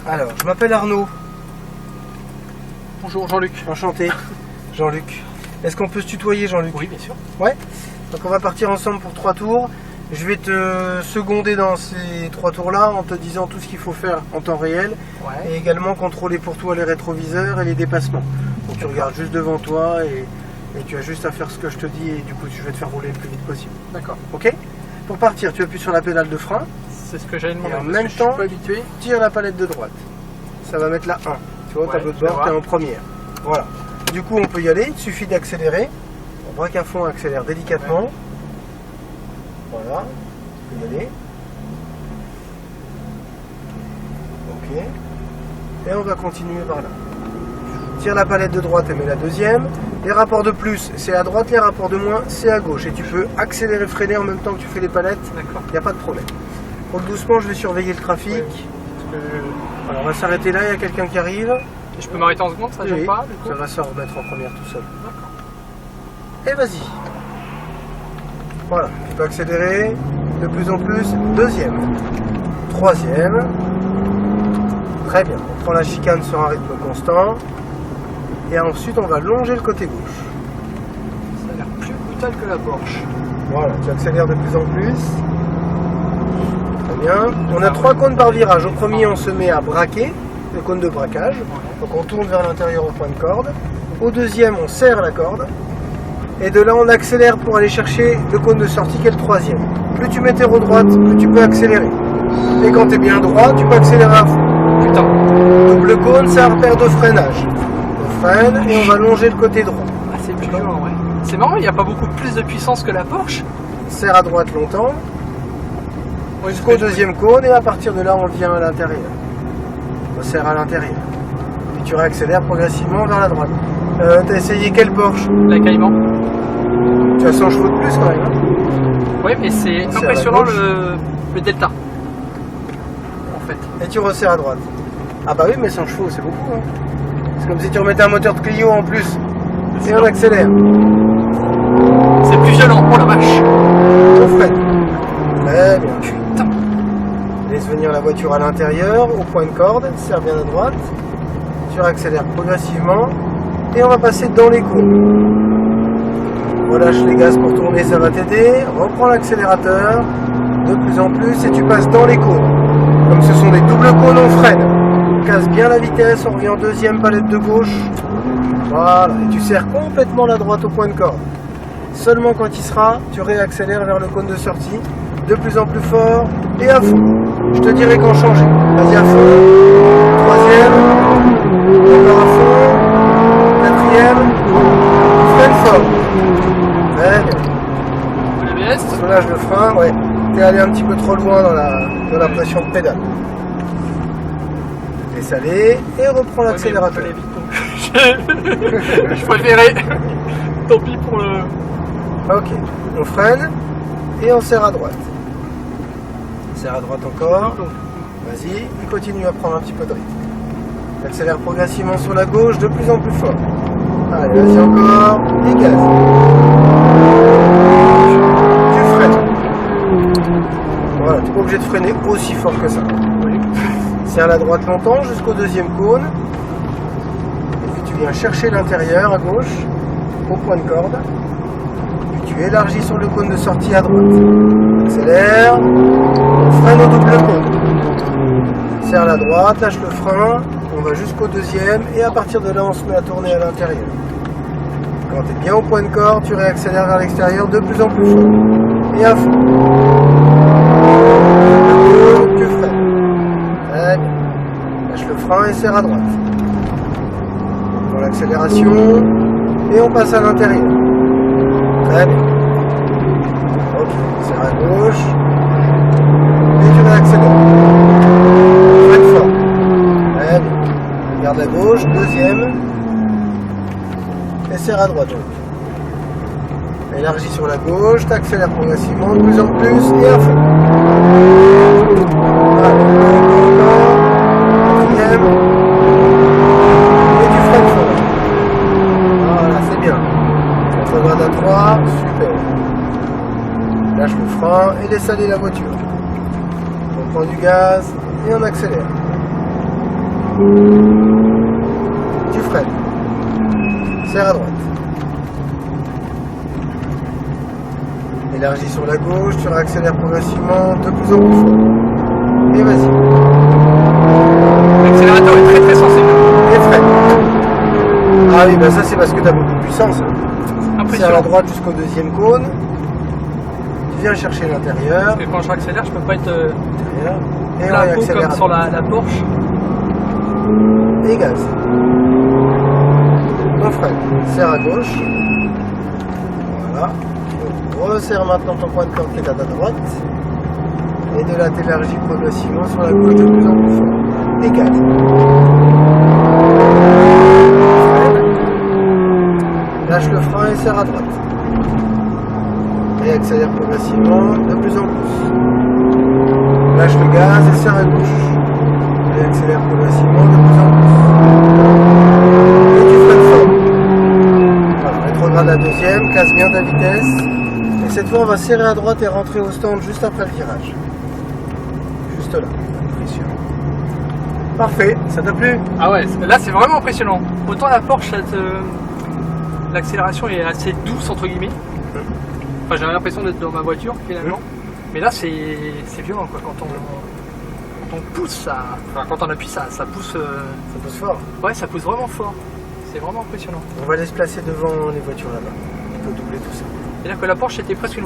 Alors, je m'appelle Arnaud. Bonjour Jean-Luc. Enchanté, Jean-Luc. Est-ce qu'on peut se tutoyer, Jean-Luc? Oui, bien sûr. Ouais. Donc on va partir ensemble pour 3 tours. Je vais te seconder dans ces 3 tours-là en te disant tout ce qu'il faut faire en temps réel. Ouais. Et également contrôler pour toi les rétroviseurs et les dépassements. Donc tu regardes juste devant toi et tu as juste à faire ce que je te dis et du coup je vais te faire rouler le plus vite possible. D'accord. Ok? Pour partir, tu appuies sur la pédale de frein. C'est ce que j'allais demander. Et en même temps, je suis pas habitué. tire la palette de droite. Ça va mettre la 1. Tu vois, au tableau de bord, tu es en première. Voilà. Du coup, on peut y aller. Il suffit d'accélérer. On braque à fond, accélère délicatement. Ouais. Voilà. On peut y aller. Ok. Et on va continuer par là. Tire la palette de droite et mets la deuxième. Les rapports de plus, c'est à droite. Les rapports de moins, c'est à gauche. Et tu peux accélérer, freiner en même temps que tu fais les palettes. D'accord. Il n'y a pas de problème. Roule doucement, je vais surveiller le trafic. Ouais. Alors, on va s'arrêter là, il y a quelqu'un qui arrive. Et je peux m'arrêter en seconde, ça gêne Oui, pas du coup? ça va se remettre en première tout seul. D'accord. Et vas-y. Voilà, tu peux accélérer de plus en plus. Deuxième, troisième. Très bien, on prend la chicane sur un rythme constant. Et ensuite, on va longer le côté gauche. Ça a l'air plus brutal que la Porsche. Voilà, tu accélères de plus en plus. Très bien. On a 3 cônes par virage. Au premier, on se met à braquer, le cône de braquage. Donc on tourne vers l'intérieur au point de corde. Au deuxième, on serre la corde. Et de là, on accélère pour aller chercher le cône de sortie qui est le troisième. Plus tu mets tes roues droites, plus tu peux accélérer. Et quand tu es bien droit, tu peux accélérer à fond. Putain. Double cône, c'est un repère de freinage. On freine et on va longer le côté droit. Ah, c'est plus violent, ouais. C'est marrant, il n'y a pas beaucoup plus de puissance que la Porsche. Serre à droite longtemps. Oui, Jusqu'au deuxième cône et à partir de là, on vient à l'intérieur. On serre à l'intérieur. Puis tu réaccélères progressivement vers la droite. T'as essayé quelle Porsche? La Cayman. Tu as 100 chevaux de plus quand même. Hein? Oui, mais c'est On impressionnant serre à le delta. En fait. Et tu resserres à droite. Ah bah oui, mais 100 chevaux, c'est beaucoup. Hein. C'est comme si tu remettais un moteur de Clio en plus. Et on accélère. C'est plus violent, oh la vache. On freine. Très bien. Putain. Laisse venir la voiture à l'intérieur, au point de corde, serre bien à droite. Tu réaccélères progressivement. Et on va passer dans les cônes. Relâche les gaz pour tourner, ça va t'aider. Reprends l'accélérateur de plus en plus et tu passes dans les cônes. Comme ce sont des doubles cônes, on freine. On casse bien la vitesse, on revient en deuxième palette de gauche. Voilà, et tu serres complètement la droite au point de corde. Seulement quand il sera, tu réaccélères vers le cône de sortie. De plus en plus fort et à fond. Je te dirai quand changer. Vas-y à fond. Troisième. Encore à fond. Quatrième. Freine fort. Très bien. l'ABS. Soulage le frein, ouais. T'es allé un petit peu trop loin dans la pression de pédale. Laisse aller et reprends l'accélérateur. Je préférais. Tant pis pour le. Ok, on freine et on serre à droite. On serre à droite encore. Vas-y, et continue à prendre un petit peu de rythme. Accélère progressivement sur la gauche, de plus en plus fort. Allez, vas-y encore, et gaz. Tu freines. Voilà, tu n'es pas obligé de freiner aussi fort que ça. Serre la droite longtemps jusqu'au deuxième cône. Et puis tu viens chercher l'intérieur à gauche, au point de corde. Puis tu élargis sur le cône de sortie à droite. Accélère. Freine au double cône. Serre la droite, lâche le frein. On va jusqu'au deuxième. Et à partir de là, on se met à tourner à l'intérieur. Quand tu es bien au point de corde, tu réaccélères vers l'extérieur de plus en plus fort. Et à fond. Tu freines. Très bien. Lâche le frein et serre à droite. Pour l'accélération. Et on passe à l'intérieur. Très bien. Ok, serre à gauche. Et tu réaccélères. Freine fort. Très bien. Garde à gauche, deuxième. Et serre à droite. Élargis sur la gauche, t'accélères progressivement, de plus en plus, et à fond. Allez, encore. Quatrième. Et tu freines fort. Voilà, c'est bien. Rétrograde à 3, super. Lâche le frein et laisse aller la voiture. On prend du gaz et on accélère. Tu freines. Serre à droite. Élargis sur la gauche, tu réaccélères progressivement de plus en plus fort. Et vas-y. L'accélérateur est très très sensible. Et freine. Ah oui, bah ça c'est parce que tu as beaucoup de puissance. Serre à Impressionnant. droite jusqu'au deuxième cône. Tu viens chercher l'intérieur. Parce que quand je réaccélère, je peux pas être Et on plein pot réaccélère comme à sur droite. la Porsche. Et gaz. On freine. Serre à gauche. Voilà. Resserre maintenant ton point de corde qui est à ta droite. Et de là t'élargis progressivement sur la gauche de plus en plus fort. Et gaz. Freine. Lâche le frein et serre à droite. Et accélère progressivement de plus en plus. Lâche le gaz et serre à gauche. Et accélère progressivement de plus en plus. Et tu freines fort. Voilà, rétrograde la deuxième, casse bien ta vitesse. Et cette fois, on va serrer à droite et rentrer au stand juste après le virage. Juste là, impressionnant. Parfait, ça t'a plu? Ah ouais, là c'est vraiment impressionnant. Autant la Porsche, l'accélération est assez douce entre guillemets. Enfin, j'avais l'impression d'être dans ma voiture finalement. Mais là c'est violent quoi. Quand on pousse, enfin, quand on appuie ça pousse. Ça pousse fort. Ouais, ça pousse vraiment fort. C'est vraiment impressionnant. On va aller se placer devant les voitures là-bas. On peut doubler tout ça. C'est-à-dire que la Porsche était presque une